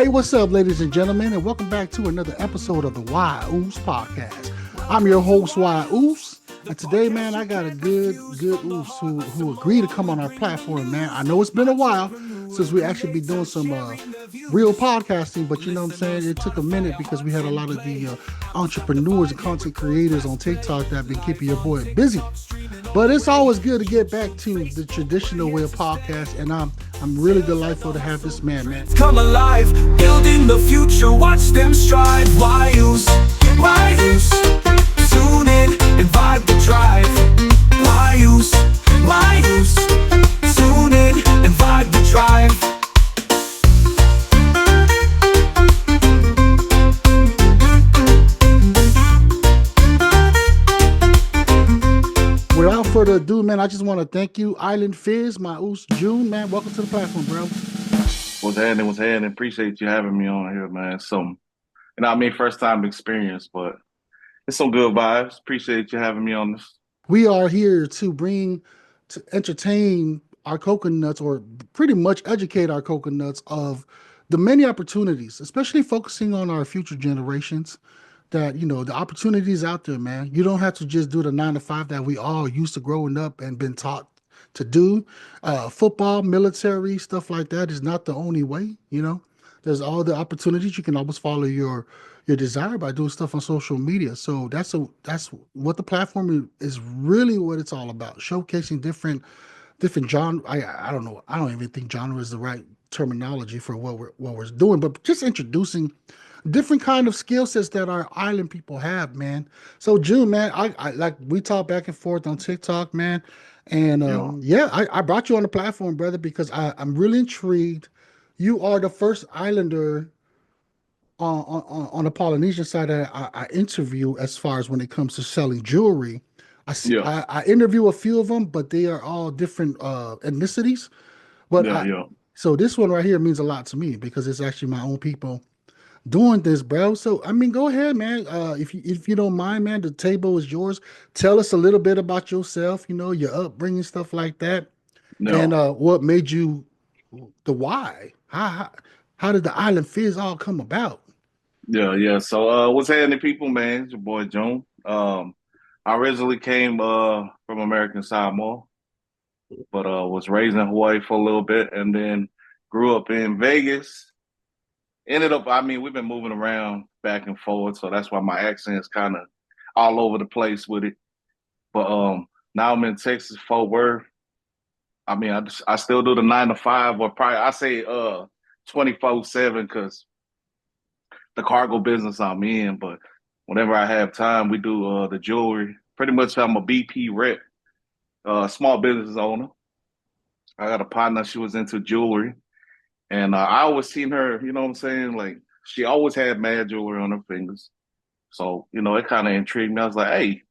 Hey, what's up, ladies and gentlemen, and welcome back to another episode of the Why Oos podcast. I'm your host, Why Oos, and today, man, I got a good Oos who agreed to come on our platform, man. I know it's been a while since we actually been doing some real podcasting, but you know what I'm saying? It took a minute because we had a lot of the entrepreneurs and content creators on TikTok that have been keeping your boy busy. But it's always good to get back to the traditional way of podcast, and I'm really delightful to have this man. Come alive, building the future, watch them strive. Why use? Tune in and vibe the drive. Why use? Tune in and vibe the drive. Without further ado, man, I just want to thank you, Island Fizz, my Oos June, man. Welcome to the platform, bro. What's happening? Appreciate you having me on here, man. First time experience, but it's some good vibes. Appreciate you having me on this. We are here to entertain our coconuts, or pretty much educate our coconuts of the many opportunities, especially focusing on our future generations. That, you know, the opportunities out there, man. You don't have to just do the 9 to 5 that we all used to growing up and been taught to do. Football, military, stuff like that is not the only way, you know. There's all the opportunities. You can always follow your desire by doing stuff on social media. So that's what the platform is really what it's all about. Showcasing different genre. I don't know. I don't even think genre is the right terminology for what we're doing, but just introducing different kind of skill sets that our island people have, man. So June, man, I like, we talk back and forth on TikTok, man. And I brought you on the platform, brother, because I'm really intrigued. You are the first islander on the Polynesian side that I interview as far as when it comes to selling jewelry. I interview a few of them, but they are all different ethnicities. But so this one right here means a lot to me because it's actually my own people doing this, bro. So I mean, go ahead, man. If you don't mind, man, the table is yours. Tell us a little bit about yourself, you know, your upbringing, stuff like that. And what made you the why? How did the Island Fizz all come about? So what's happening, people, man? It's your boy Joan. I originally came from American Samoa, but was raised in Hawaii for a little bit and then grew up in Vegas. Ended up, we've been moving around back and forth, so that's why my accent's kind of all over the place with it. But now I'm in Texas, Fort Worth. I still do the 9 to 5, or probably I say 24/7 because the cargo business I'm in. But whenever I have time, we do the jewelry. Pretty much, I'm a BP rep, small business owner. I got a partner; she was into jewelry. And I always seen her, you know what I'm saying? Like, she always had mad jewelry on her fingers. So, you know, it kind of intrigued me. I was like, hey,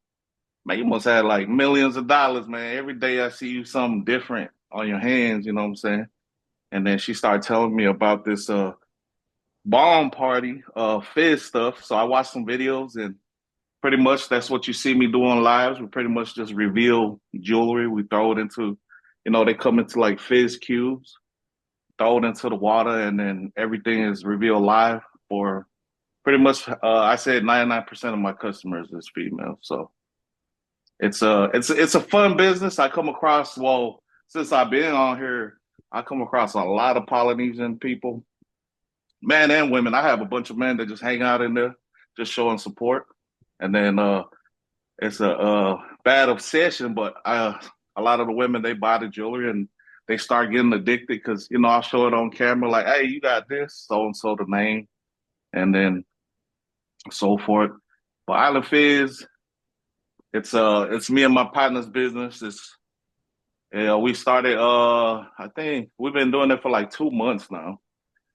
man, you must have like millions of dollars, man. Every day I see you something different on your hands, you know what I'm saying? And then she started telling me about this bomb party, Fizz stuff. So I watched some videos, and pretty much that's what you see me do on lives. We pretty much just reveal jewelry. We throw it into, you know, they come into like Fizz cubes. Throw it into the water, and then everything is revealed live. For pretty much, I said 99% of my customers is female. So it's a fun business. I come across, since I've been on here, I come across a lot of Polynesian people, men and women. I have a bunch of men that just hang out in there, just showing support. And then it's a bad obsession, but a lot of the women, they buy the jewelry and they start getting addicted because, you know, I'll show it on camera like, hey, you got this, so-and-so the name, and then so forth. But Island Fizz, it's me and my partner's business. We started, I think we've been doing it for like 2 months now.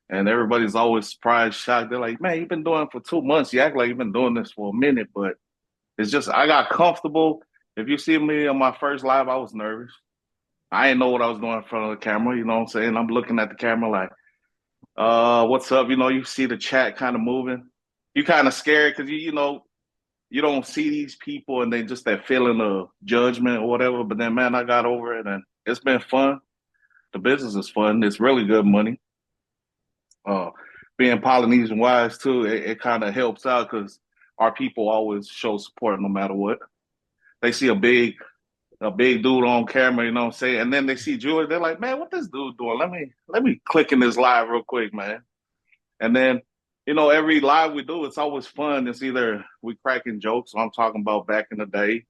And everybody's always surprised, shocked. They're like, man, you've been doing it for 2 months. You act like you've been doing this for a minute, but it's just, I got comfortable. If you see me on my first live, I was nervous. I didn't know what I was doing in front of the camera, you know what I'm saying? I'm looking at the camera like, what's up? You know, you see the chat kind of moving. You kind of scared because, you know, you don't see these people and they just that feeling of judgment or whatever. But then, man, I got over it and it's been fun. The business is fun. It's really good money. being Polynesian wise too, it kind of helps out because our people always show support no matter what. They see a big dude on camera, you know what I'm saying? And then they see Julie, they're like, man, what this dude doing? Let me click in this live real quick, man. And then, every live we do, it's always fun. It's either we cracking jokes, or I'm talking about back in the day.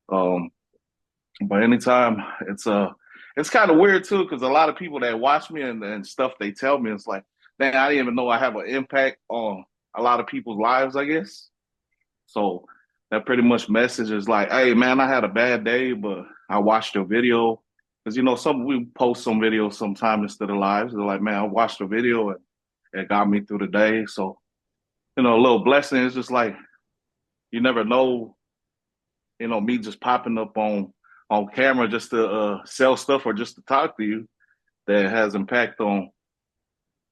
Um, but anytime it's kind of weird too, because a lot of people that watch me and stuff they tell me, it's like, man, I didn't even know I have an impact on a lot of people's lives, I guess. So that pretty much message is like, hey man, I had a bad day, but I watched your video. Because some we post some videos sometime instead of lives. They're like, man, I watched the video and it got me through the day. So, a little blessing is just like you never know, me just popping up on camera just to sell stuff or just to talk to you that has impact on,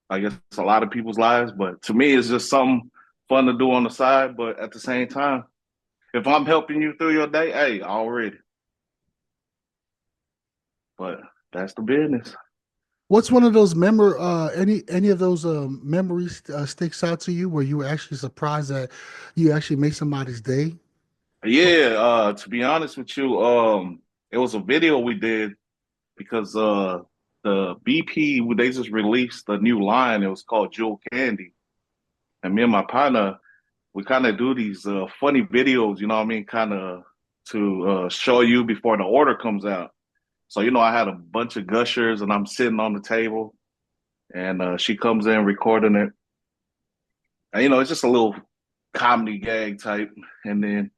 I guess, a lot of people's lives. But to me, it's just something fun to do on the side. But at the same time, if I'm helping you through your day, hey, already. But that's the business. What's one of those any of those memories sticks out to you where you were actually surprised that you actually made somebody's day? Yeah, to be honest with you, it was a video we did because the BP they just released a new line. It was called Jewel Candy, and me and my partner we kind of do these funny videos. You know what I mean? Kind of to show you before the order comes out. So I had a bunch of gushers, and I'm sitting on the table, and she comes in recording it, and it's just a little comedy gag type, and then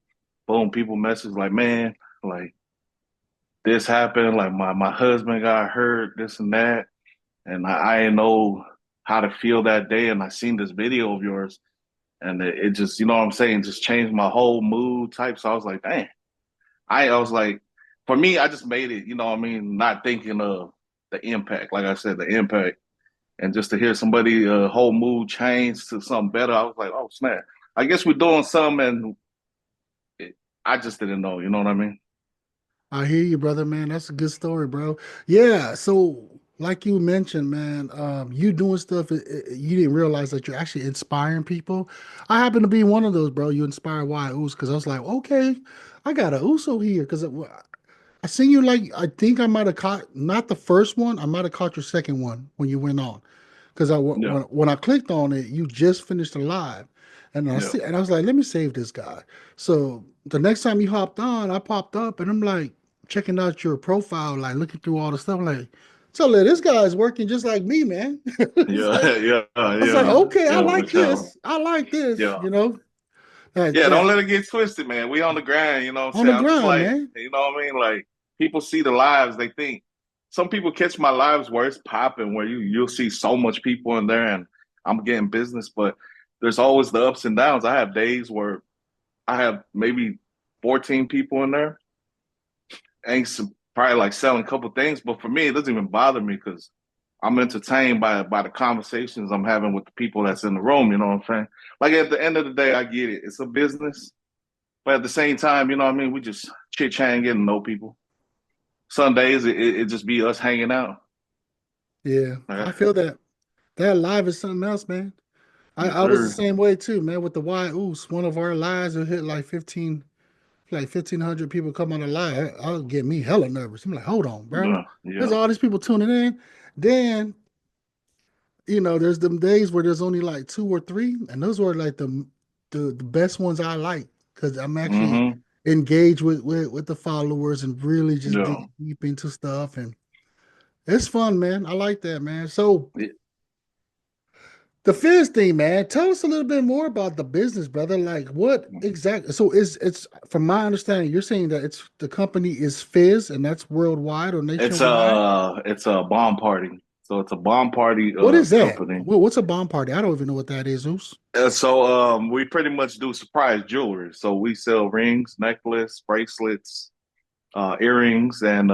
boom, people message like, man, like this happened, like my husband got hurt, this and that, and I didn't know how to feel that day, and I seen this video of yours, and it just, what I'm saying, just changed my whole mood type. So I was like, dang, I was like, for me, I just made it, what I mean, not thinking of the impact, like I said, the impact, and just to hear somebody whole mood change to something better, I was like, oh snap, I guess we're doing something, and I just didn't know, you know what I mean? I hear you, brother, man. That's a good story, bro. Yeah. So, like you mentioned, man, you doing stuff you didn't realize that you're actually inspiring people. I happen to be one of those, bro. You inspire Why Oos because I was like, okay, I got a Uso here because I seen you like I think I might have caught not the first one. I might have caught your second one when you went on because Yeah, when I clicked on it, you just finished the live, and yeah, I was like, let me save this guy. So the next time you hopped on, I popped up and I'm like checking out your profile, like looking through all the stuff, like, so this guy is working just like me, man. It's yeah, like yeah, I was like, yeah, okay, I yeah, for like sure. this. I like this, Yeah. Yeah, Yeah, don't let it get twisted, man. We on the grind, you know what I'm on saying? the I'm just grind, like, man. you know what I mean? Like people see the lives, they think some people catch my lives where it's popping, where you'll see so much people in there and I'm getting business, but there's always the ups and downs. I have days where I have maybe 14 people in there. Ain't probably like selling a couple things, but for me, it doesn't even bother me because I'm entertained by the conversations I'm having with the people that's in the room. You know what I'm saying? Like at the end of the day, I get it. It's a business, but at the same time, you know what I mean? We just chit chat, getting to know people. Some days it just be us hanging out. Yeah, I feel that. That live is something else, man. Yes, I was the sir. same way too, man, with the Y Oos. One of our lives will hit like 1,500 people come on the live. I'll get me hella nervous. I'm like, hold on, bro. Yeah, There's yeah. all these people tuning in. Then, there's them days where there's only like two or three, and those were like the best ones I like because I'm actually Mm-hmm. engaged with the followers and really just Yeah. dig deep into stuff. And it's fun, man. I like that, man. So Yeah. the Fizz thing, man. Tell us a little bit more about the business, brother. Like what exactly? So it's from my understanding, you're saying that it's the company is Fizz and that's worldwide or nationwide. It's a bomb party. So it's a bomb party What is that? company. What's a bomb party? I don't even know what that is, Zeus. So we pretty much do surprise jewelry. So we sell rings, necklace, bracelets, earrings, and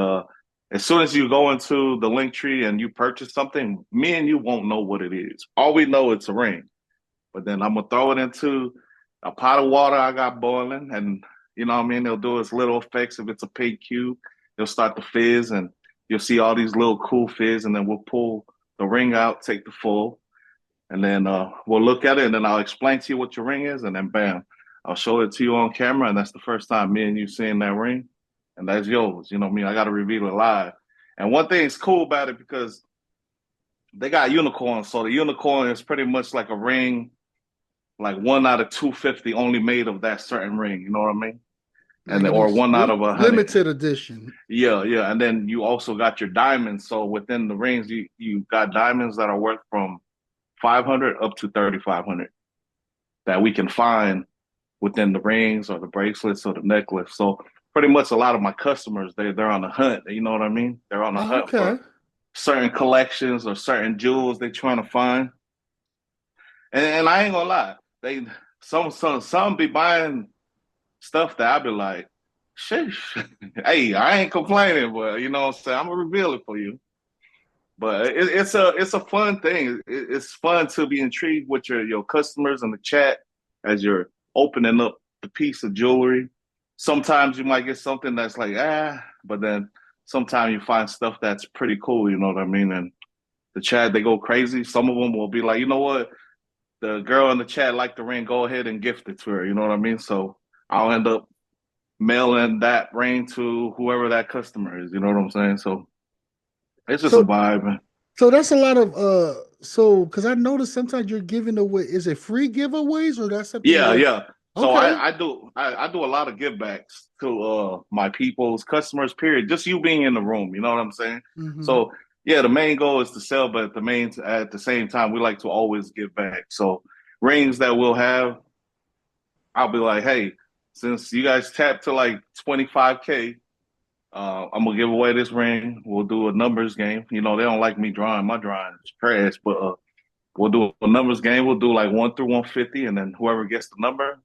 as soon as you go into the link tree and you purchase something, me and you won't know what it is. All we know it's a ring. But then I'm gonna throw it into a pot of water I got boiling, and you know what I mean. They'll do its little effects. If it's a pink cube, they'll start the fizz, and you'll see all these little cool fizz, and then we'll pull the ring out, take the full, and then we'll look at it, and then I'll explain to you what your ring is, and then bam, I'll show it to you on camera, and that's the first time me and you seeing that ring, and that's yours. You know what I mean? I got to reveal it live. And one thing's cool about it because they got unicorns, so the unicorn is pretty much like a ring, like 1 out of 250 only made of that certain ring. You know what I mean? And Like an or 1 out of 100. limited edition. Yeah, yeah. And then you also got your diamonds. So within the rings, you got diamonds that are worth from 500 up to 3,500 that we can find within the rings or the bracelets or the necklace. So pretty much a lot of my customers, they're on the hunt. You know what I mean? They're on the Oh, hunt okay. for certain collections or certain jewels they're trying to find. And I ain't gonna lie, they some be buying stuff that I be like, sheesh. Hey, I ain't complaining, but you know what I'm saying? I'm gonna reveal it for you. But it's a fun thing. It's fun to be intrigued with your customers in the chat as you're opening up the piece of jewelry. Sometimes you might get something that's like but then sometimes you find stuff that's pretty cool. You know what I mean? And the chat they go crazy. Some of them will be like, you know what, the girl in the chat liked the ring. Go ahead and gift it to her. You know what I mean? So I'll end up mailing that ring to whoever that customer is. You know what I'm saying? So it's just a So vibe. so that's a lot of so because I noticed sometimes you're giving away, is it free giveaways or that's something Yeah, where yeah. So okay. I do a lot of give backs to my people's customers, period. Just you being in the room, you know what I'm saying? Hmm. So yeah, the main goal is to sell, but at the same time we like to always give back. So rings that we'll have, I'll be like, hey, since you guys tapped to like 25K, I'm gonna give away this ring. We'll do a numbers game. You know, they don't like me drawing. My drawing is trash, but we'll do a numbers game. We'll do like 1 through 150, and then whoever gets the number,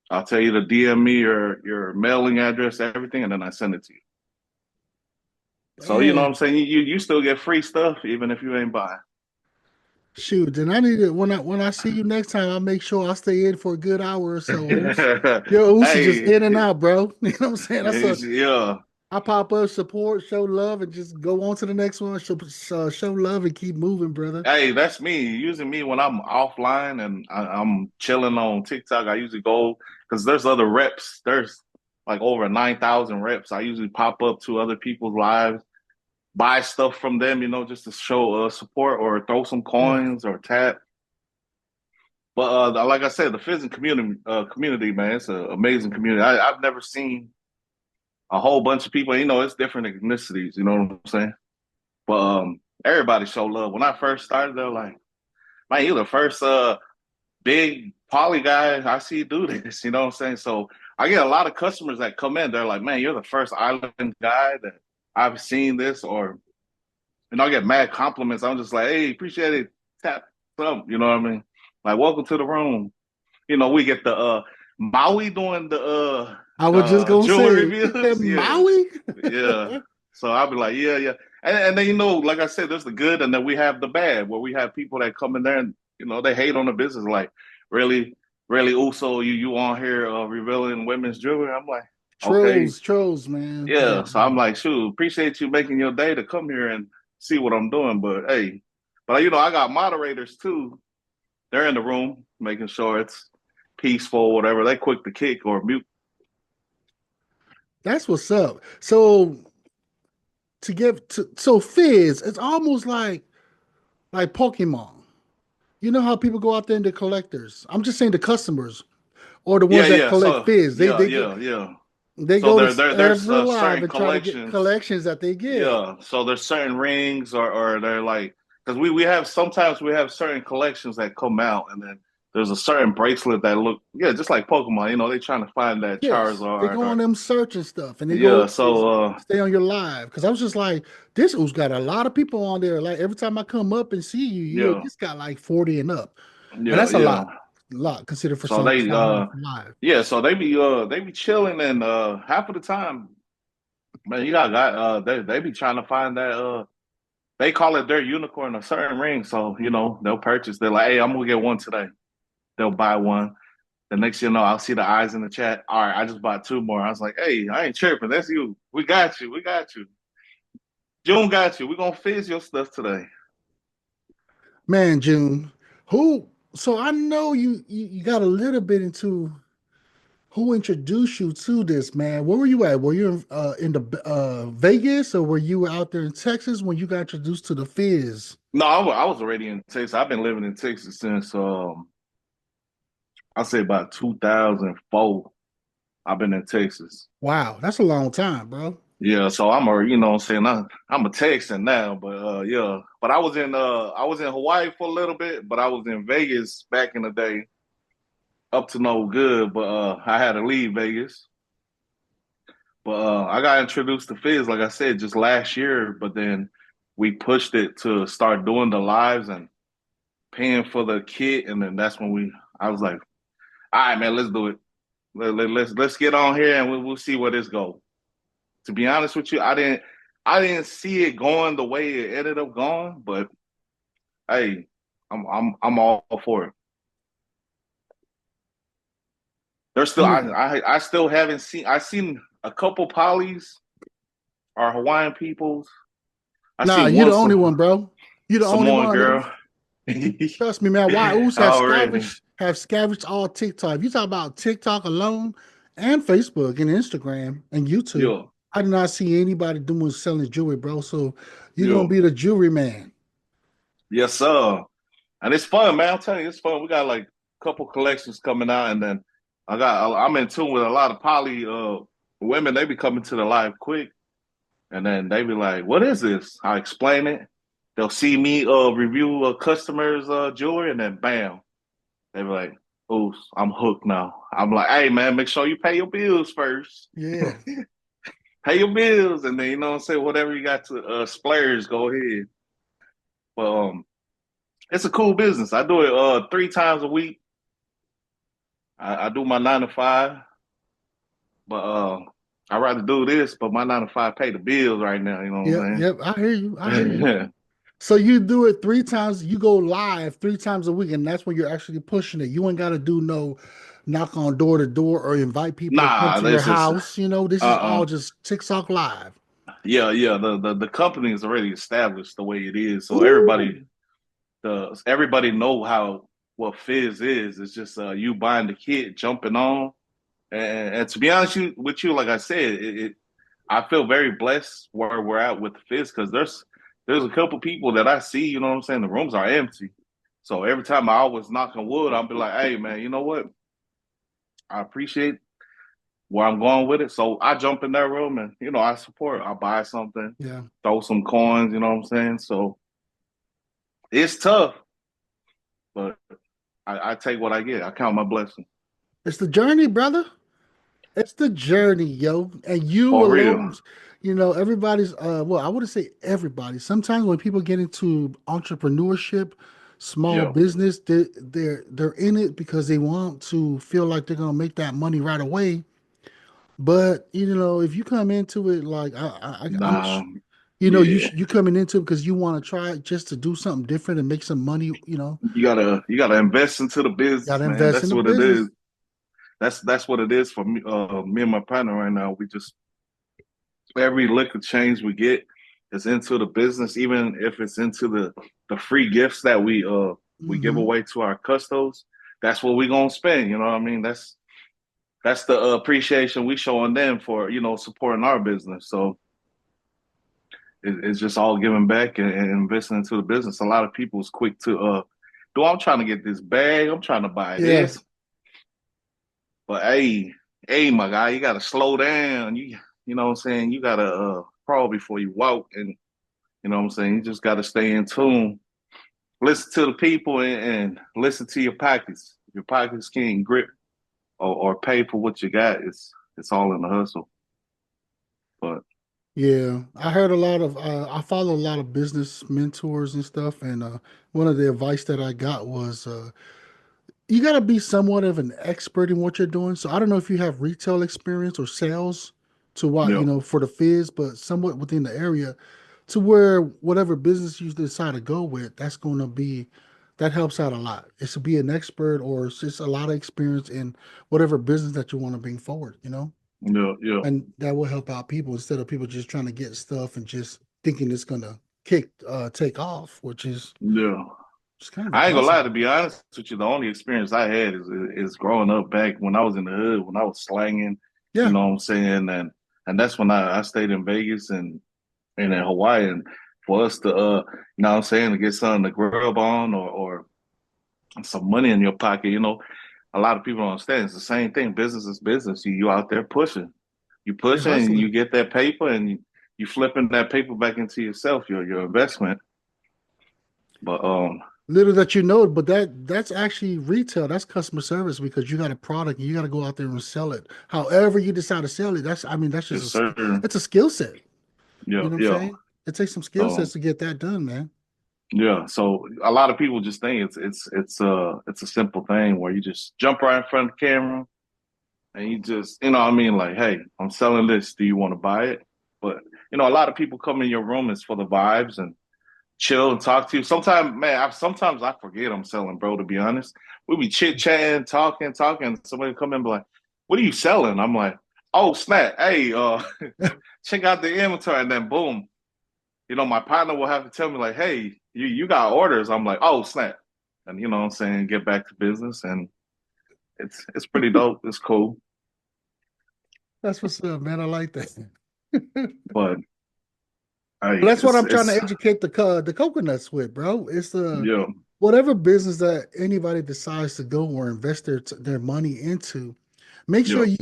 I'll tell you to DM me your mailing address, everything, and then I send it to you. So you know what I'm Man, saying? You still get free stuff even if you ain't buying. shoot, then I need to when I see you next time, I'll make sure I stay in for a good hour or so. Yo, Oos is just Hey, in and out, bro. You know what I'm saying? That's a yeah. I pop up, support, show love, and just go on to the next one. Show love and keep moving, brother. Hey, that's me. Using me when I'm offline and I'm chilling on TikTok. I usually go because there's other reps. There's like over 9,000 reps. I usually pop up to other people's lives, buy stuff from them, you know, just to show support or throw some Yeah. coins or tap. But like I said, the Fizz community, man, it's an amazing community. I've never seen a whole bunch of people. You know, it's different ethnicities. You know what I'm saying? But everybody show love. When I first started, they're like, "Man, you're the first big poly guy I see do this." You know what I'm saying? So I get a lot of customers that come in. They're like, "Man, you're the first island guy that I've seen this," or and I get mad compliments. I'm just like, "Hey, appreciate it. Tap some." You know what I mean? Like, welcome to the room. You know, we get the Maui doing I was just gonna jewelry say reviews. Yeah, Maui. yeah. So I'll be like, yeah, yeah. And then, you know, like I said, there's the good and then we have the bad where we have people that come in there and, you know, they hate on the business. Like, really, really, also, you on here revealing women's jewelry? I'm like, okay, Trolls, man. Yeah, yeah. So I'm like, shoot, appreciate you making your day to come here and see what I'm doing. But hey, but you know, I got moderators too. They're in the room making sure it's peaceful, whatever. They quick to kick or mute. that's what's up. So to give to so Fizz, it's almost like Pokemon. You know how people go out there and the collectors. I'm just saying the customers or the Yeah, ones that yeah. collect So Fizz. They yeah, they go yeah, yeah. they So go there to there's every live certain and try to get collections. collections that they get. Yeah. So there's certain rings or they're like because we have sometimes we have certain collections that come out and then there's a certain bracelet that look just like Pokemon. You know, they trying to find that Yes, they Charizard go on or them search and stuff, and they yeah. go they So stay on your live. Because I was just like, this who's got a lot of people on there. Like every time I come up and see you, you at yeah, least got like 40 and up, and yeah, that's yeah. a lot considered for So some they someone on live. yeah. So they be chilling and half of the time, man, you got they be trying to find that they call it their unicorn, a certain ring. So, you know, they'll purchase. They're like, hey, I'm gonna get one today. They'll buy one. The next thing you know, I'll see the eyes in the chat. All right, I just bought two more. I was like, hey, I ain't tripping. That's you. We got you. We got you. June got you. We're gonna fizz your stuff today. Man, June. Who? So I know you got a little bit into who introduced you to this, man. Where were you at? Were you in the Vegas, or were you out there in Texas when you got introduced to the Fizz? No, I was already in Texas. I've been living in Texas since I say about 2004. I've been in Texas. Wow, that's a long time, bro. Yeah, so I'm a you know what I'm saying I'm a Texan now, but yeah. But I was in Hawaii for a little bit, but I was in Vegas back in the day, up to no good. But I had to leave Vegas. But I got introduced to Fizz, like I said, just last year. But then we pushed it to start doing the lives and paying for the kit, and then that's when I was like, all right, man, let's do it. Let's get on here and we'll see where this goes. To be honest with you, I didn't see it going the way it ended up going, but hey, I'm all for it. There's still Yeah. I still haven't seen I seen a couple polys or Hawaiian peoples. I Nah, seen you one the only one, bro. You the only Samoan one. girl. Trust me, man. Ooze Already. have scavenged all TikTok. If you talk about TikTok alone and Facebook and Instagram and YouTube, Yeah, I do not see anybody doing selling jewelry, bro. So you're gonna yeah. be the jewelry man. Yes, sir. And it's fun, man. I'm telling you, it's fun. We got like a couple collections coming out, and then I'm in tune with a lot of poly women. They be coming to the live quick, and then they be like, "What is this?" I explain it. They'll see me review a customer's jewelry, and then bam, they be like, "Oh, I'm hooked now." I'm like, "Hey, man, make sure you pay your bills first. Yeah. Pay your bills, and then you know what I'm saying. Whatever you got to splurge, go ahead." But it's a cool business. I do it 3 times a week. I do my 9 to 5, but I rather do this. But my 9 to 5 pay the bills right now. You know what Yep, I'm yep. I hear you. I hear you. saying? So you do it 3 times, you go live 3 times a week, and that's when you're actually pushing it. You ain't gotta do no knock on door to door or invite people to come Nah, to your this is house. This is all just TikTok live. yeah, yeah. The company is already established the way it is, so Ooh. everybody know how what Fizz is. It's just you buying the kit, jumping on, and to be honest with you, like I said, I feel very blessed where we're at with Fizz because there's a couple people that I see. You know what I'm saying? The rooms are empty, so every time I always knock on wood, I'll be like, "Hey, man, you know what? I appreciate where I'm going with it." So I jump in that room and I support. I buy something, Yeah. throw some coins. You know what I'm saying? So it's tough, but I take what I get. I count my blessing It's the journey, brother. It's the journey, yo. And you for real. alone, everybody's well, I wouldn't say everybody. Sometimes when people get into entrepreneurship, small Yeah, business, they're in it because they want to feel like they're gonna make that money right away. But if you come into it like I'm, nah, you yeah. you coming into it because you want to try it just to do something different and make some money. You gotta invest into the Got business, to man. invest in That's the what it is. business. That's what it is for me. Me and my partner right now. We just every liquor change we get is into the business, even if it's into the free gifts that we give Hmm. away to our custos. That's what we gonna spend. You know what I mean? That's the appreciation we showing them for supporting our business. So it's just all giving back and investing into the business. A lot of people is quick to do. I'm trying to get this bag. I'm trying to buy Yeah. this. But hey, my guy, you gotta slow down. You know what I'm saying? You gotta crawl before you walk, and you know what I'm saying. You just gotta stay in tune. Listen to the people and listen to your pockets. If your pockets can't grip or pay for what you got, it's all in the hustle. But Yeah, I heard a lot of I follow a lot of business mentors and stuff, and one of the advice that I got was you got to be somewhat of an expert in what you're doing. So I don't know if you have retail experience or sales to what, yeah, for the Fizz, but somewhat within the area to where whatever business you decide to go with, that helps out a lot. It's to be an expert or it's just a lot of experience in whatever business that you want to bring forward. yeah, yeah, And that will help out people instead of people just trying to get stuff and just thinking it's gonna take off, which is yeah. It's kind of I ain't gonna lie, impossible. to be honest with you, the only experience I had is growing up back when I was in the hood, when I was slanging, you Yeah, know what I'm saying? And that's when I stayed in Vegas and in Hawaii. And for us to you know what I'm saying, to get something to grub on or some money in your pocket, you know, a lot of people don't understand. It's the same thing. Business is business. You out there pushing. You you're pushing and you hustling. get that paper and you flipping that paper back into yourself, your investment. But Little that you know, but that's actually retail. That's customer service because you got a product and you got to go out there and sell it. However you decide to sell it, that's I mean that's just yes, sir. it's a skill set. Yeah, You know what I'm yeah. saying? It takes some skill So sets to get that done, man. yeah, so a lot of people just think it's a simple thing where you just jump right in front of the camera and you just you know what I mean like, hey, I'm selling this. Do you want to buy it? But you know, a lot of people come in your room is for the vibes and chill and talk to you. Sometimes, man, sometimes I forget I'm selling, bro. To be honest, we be chit chatting, talking. Somebody come in and be like, "What are you selling?" I'm like, "Oh snap! Hey, check out the inventory." And then boom, you know, my partner will have to tell me like, "Hey, you got orders." I'm like, "Oh snap!" And you know what I'm saying, get back to business, and it's pretty dope. It's cool, That's what's up, man. I like that. but But hey, that's what I'm trying to it's educate the coconuts with, bro. It's the yeah, whatever business that anybody decides to go or invest their money into. Make sure yeah,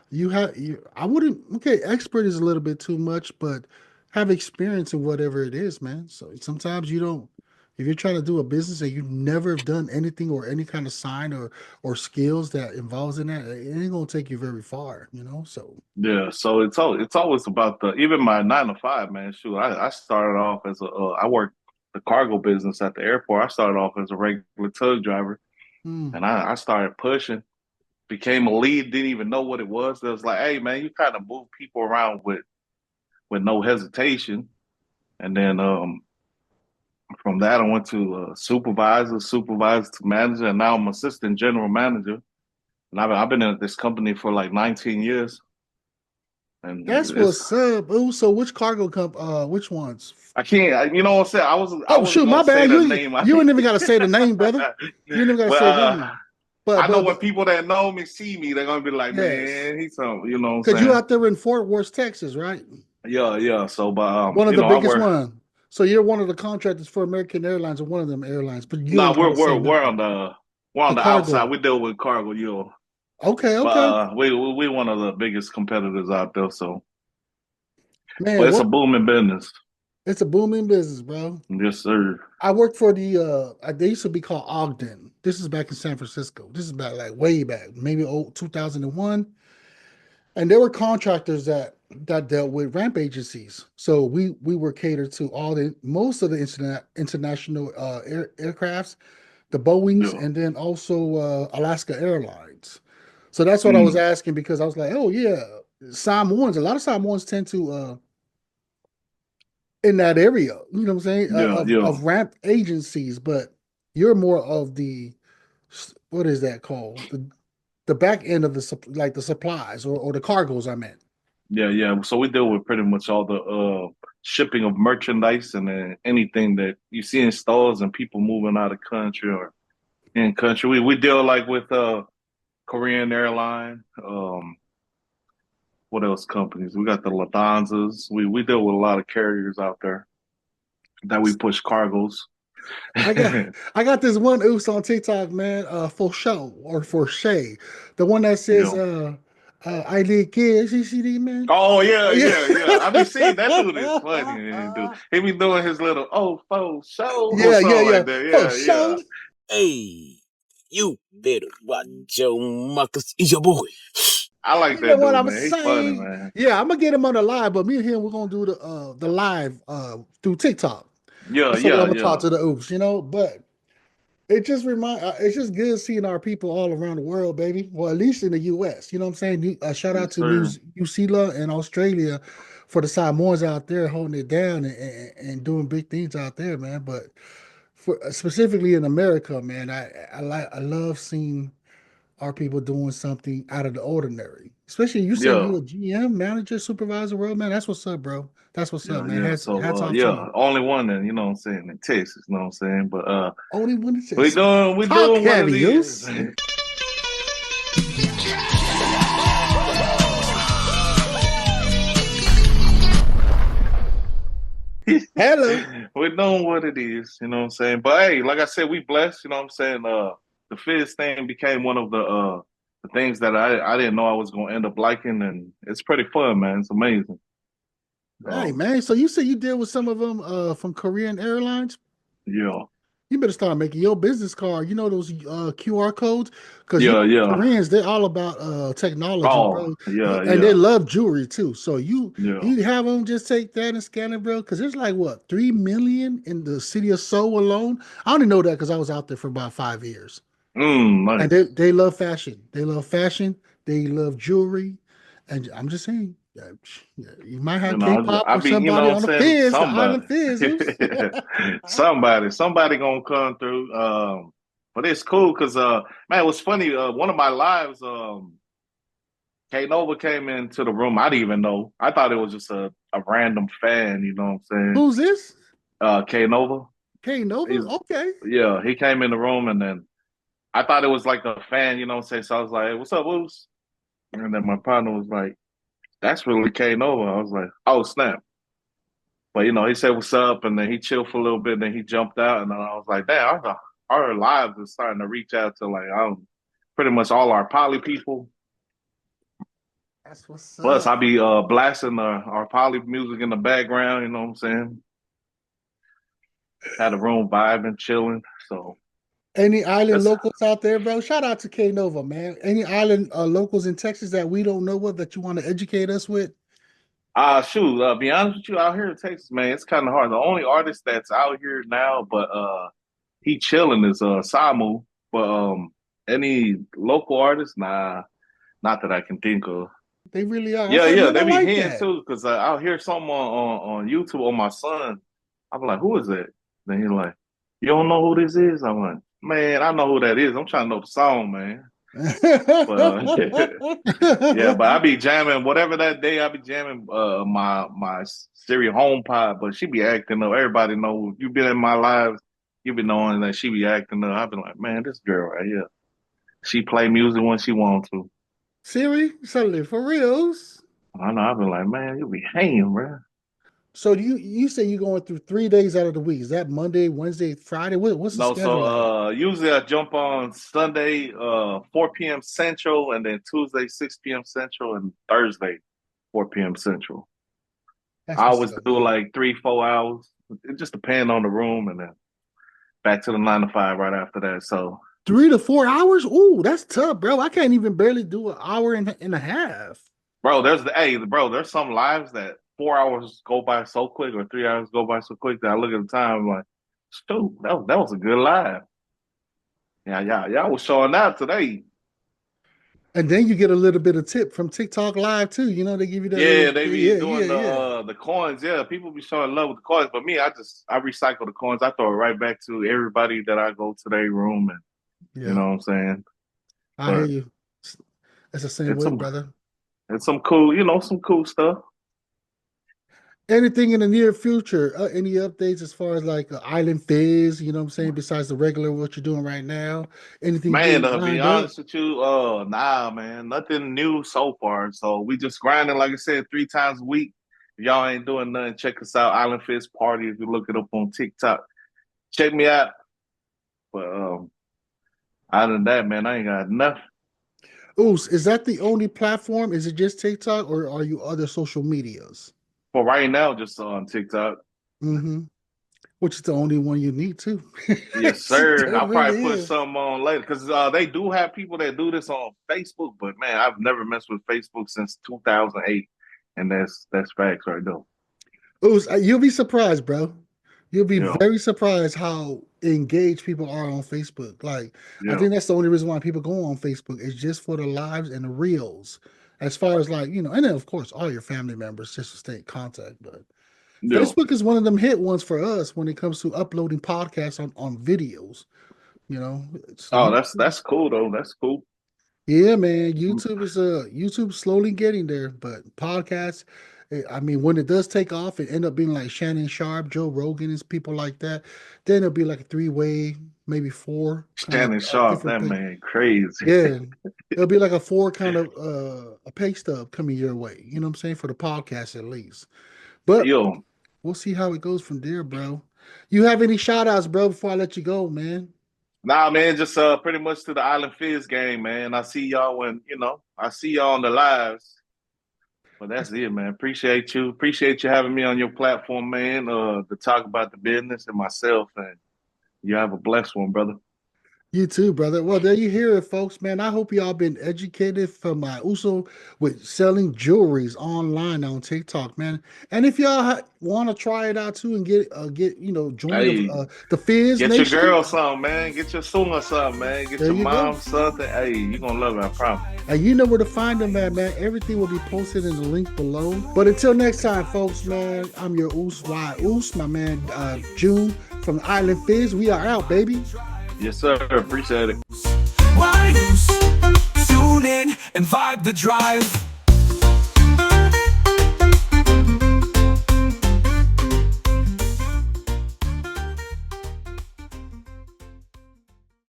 you have you. I wouldn't okay. Expert is a little bit too much, but have experience in whatever it is, man. So sometimes you don't. If you're trying to do a business and you never have done anything or any kind of sign or skills that involves in that, it ain't gonna take you very far, you know. So yeah. So it's always about the even my 9 to 5, man. Shoot, I started off as a I worked the cargo business at the airport. I started off as a regular tug driver, hmm, and I started pushing, became a lead, didn't even know what it was. It was like, hey, man, you kind of move people around with no hesitation, and then from that I went to supervisor to manager, and now I'm assistant general manager. And I've been in this company for like 19 years, and that's it's what's up. Oh, so which cargo which ones? I can't. You know what I'm saying? I Oh wasn't shoot, gonna my say bad. the You name. you ain't even got to say the name, brother. You ain't even got to But say the name. I know But when people that know me see me, they're gonna be like, yes, "Man, he's some." You know what I'm because you saying? out there in Fort Worth, Texas, right? Yeah, yeah. So, but One of you the know, I biggest work. one. So you're one of the contractors for American Airlines or one of them airlines, but you No, ain't got to say we're nothing. we're on The the outside. cargo. We deal with cargo, you know. Okay, But okay. we one of the biggest competitors out there. So, but Man, it's a what booming business. it's a booming business, bro. Yes, sir. I worked for they used to be called Ogden. This is back in San Francisco. This is back like way back, maybe 2001. And there were contractors that dealt with ramp agencies. So we were catered to all the most of the international aircrafts, the Boeings, Yeah. and then also Alaska Airlines. So that's what I was Mm. asking because I was like, oh yeah, Samoans. A lot of Samoans tend to in that area. You know what I'm saying Yeah, yeah. of ramp agencies, but you're more of the what is that called the back end of like the supplies or the cargoes. I meant. Yeah, yeah. So we deal with pretty much all the shipping of merchandise and anything that you see in stores and people moving out of country or in country. We deal like with Korean airline. What else companies? We got the Lufthansa's. We deal with a lot of carriers out there that we push cargoes. I got Yeah. I got this one oops on TikTok, man, for show or for Shay. The one that says I did kids, you see these man? Oh yeah, Yeah. yeah, yeah. I be seeing that dude is funny, dude. He be doing his little show or Yeah, something yeah. like that. For Yeah, show. yeah. Hey, you better watch your Marcus is your boy. I like You know that what dude, I'm man. He funny, saying? man. Yeah, I'm gonna get him on the live, but me and him we're gonna do the live through TikTok. Yeah, That's the way I'm yeah, gonna talk yeah. to the oops, but it's just good seeing our people all around the world, baby. Well, at least in the US. You know what I'm saying? Shout out Yes, to sir. New Zealand and Australia for the Samoans out there holding it down and doing big things out there, man. But for specifically in America, man, I love seeing are people doing something out of the ordinary. Especially you said Yeah, you a GM, manager, supervisor, world man. That's what's up, bro. That's what's up, yeah, man. yeah. So Hats off to yeah, you. only one in, you know what I'm saying, in Texas, you know what I'm saying? But Only one that we says doing we talk doing what it heavy, is. use. Hello. We're doing what it is, you know what I'm saying? But hey, like I said, we blessed, you know what I'm saying? The Fizz thing became one of the things that I didn't know I was gonna end up liking, and it's pretty fun, man. It's amazing. Hey Um, man, so you said you deal with some of them from Korean Airlines. yeah. You better start making your business card. You know those QR codes, because you Yeah, know yeah. Koreans they're all about technology, Oh, bro. yeah, And they yeah, love jewelry too. So yeah. you have them just take that and scan it, bro. Because there's like what 3 million in the city of Seoul alone. I only know that because I was out there for about 5 years, and Nice. they love fashion. They love fashion. They love jewelry, and I'm just saying. You might You have know, K-pop I or be, you somebody know what on the I'm saying? Fizz, the Somebody. Island Fizz. Somebody gonna come through. But it's cool because man, it was funny. One of my lives, KNOA came into the room. I didn't even know. I thought it was just a random fan, you know what I'm saying? Who's this? KNOA. K Nova? He's Okay. yeah, he came in the room and then I thought it was like a fan, you know what I'm saying? So I was like, hey, what's up, Woos? And then my partner was like, that's really KNOA. I was like, oh snap. But you know, he said what's up, and then he chilled for a little bit, and then he jumped out, and then I was like, damn, our lives is starting to reach out to like pretty much all our poly people. That's what's Plus, up. I be blasting our poly music in the background. You know what I'm saying? Had the room vibing, chilling. So Any island that's locals out there, bro? Shout out to K Nova, man. Any island locals in Texas that we don't know of that you want to educate us with? shoot. Be honest with you, out here in Texas, man, it's kind of hard. The only artist that's out here now, but he chilling is Samu. But any local artists, nah, not that I can think of. They really are. Yeah, Okay, yeah, man, I they be like hitting that. too. Cause I'll hear someone on YouTube on my son. I'm like, who is that? Then he's like, you don't know who this is? I'm like, man, I know who that is. I'm trying to know the song, man. But yeah, but I be jamming whatever that day. I be jamming my Siri HomePod. But she be acting up. Everybody know you been in my lives. You be knowing that she be acting up. I be like, man, this girl right here. She play music when she want to. Siri, suddenly for reals. I know. I be like, man, you be hanging, bro. So do you say you're going through 3 days out of the week? Is that Monday, Wednesday, Friday? What's the No, so schedule like? usually I jump on Sunday 4 p.m. Central, and then Tuesday 6 p.m. Central, and Thursday 4 p.m. Central. That's I what's always up, do man. like 3 4 hours. It just depends on the room, and then back to the 9 to 5 right after that. So, 3 to 4 hours? Ooh, that's tough, bro. I can't even barely do an hour and a half. bro, bro, there's some lives that 4 hours go by so quick, or 3 hours go by so quick that I look at the time I'm like, shoot, that was a good live. Yeah, yeah, y'all was showing out today. And then you get a little bit of tip from TikTok Live too. You know, they give you that Yeah, little, they be yeah, doing yeah, yeah. the coins. Yeah, people be showing love with the coins, but me, I recycle the coins. I throw it right back to everybody that I go to their room, and you Yeah, know what I'm saying. I hear But you. It's the same it's way, some brother. it's some cool, some cool stuff. Anything in the near future? Any updates as far as like Island Fizz? You know what I'm saying? Besides the regular what you're doing right now, anything Man, getting to be lined up? honest with you, nah, man, nothing new so far. So we just grinding, like I said, 3 times a week. If y'all ain't doing nothing, check us out. Island Fizz Party. If you look it up on TikTok, check me out. But other than that, man, I ain't got nothing. Oos, is that the only platform? Is it just TikTok or are you other social medias? For right now, just on TikTok. Mm-hmm. Which is the only one you need to. Yes, It sir. I'll really probably put is. some on later because they do have people that do this on Facebook. But man, I've never messed with Facebook since 2008, and that's facts right there. Oos, you'll be surprised, bro. You'll be Yeah, very surprised how engaged people are on Facebook. Like, I yeah, think that's the only reason why people go on Facebook is just for the lives and the reels. As far as like, and then of course all your family members just to stay in contact. But yeah. Facebook is one of them hit ones for us when it comes to uploading podcasts on videos. You know, it's Oh, you. that's cool though. That's cool. Yeah, man. YouTube slowly getting there, but podcasts, I mean, when it does take off, it end up being like Shannon Sharp, Joe Rogan, and people like that. Then it'll be like a three-way, maybe four kind of Shannon Sharp, different that pay. man, crazy. Yeah, it'll be like a four kind of a pay stub coming your way. You know what I'm saying, for the podcast at least. But Yo, we'll see how it goes from there, bro. You have any shout outs, bro, before I let you go, man? nah, man, just pretty much to the Island Fizz game, man. I see y'all when I see y'all on the lives. But that's it, man. Appreciate you. Appreciate you having me on your platform, man. To talk about the business and myself. And you have a blessed one, brother. You too, brother. Well, there you hear it, folks, man. I hope y'all been educated from my USO with selling jewelries online on TikTok, man. And if y'all want to try it out too and get join Hey, the Fizz get your Nation, girl something, man. Get your son something, man. Get there your you go. mom something. Hey, you gonna love it, I promise. And you know where to find them at, man. Everything will be posted in the link below. But until next time, folks, man, I'm your Oos, my man June from the Island Fizz. We are out, baby. Yes, sir. Appreciate it. Why tune in and vibe the drive.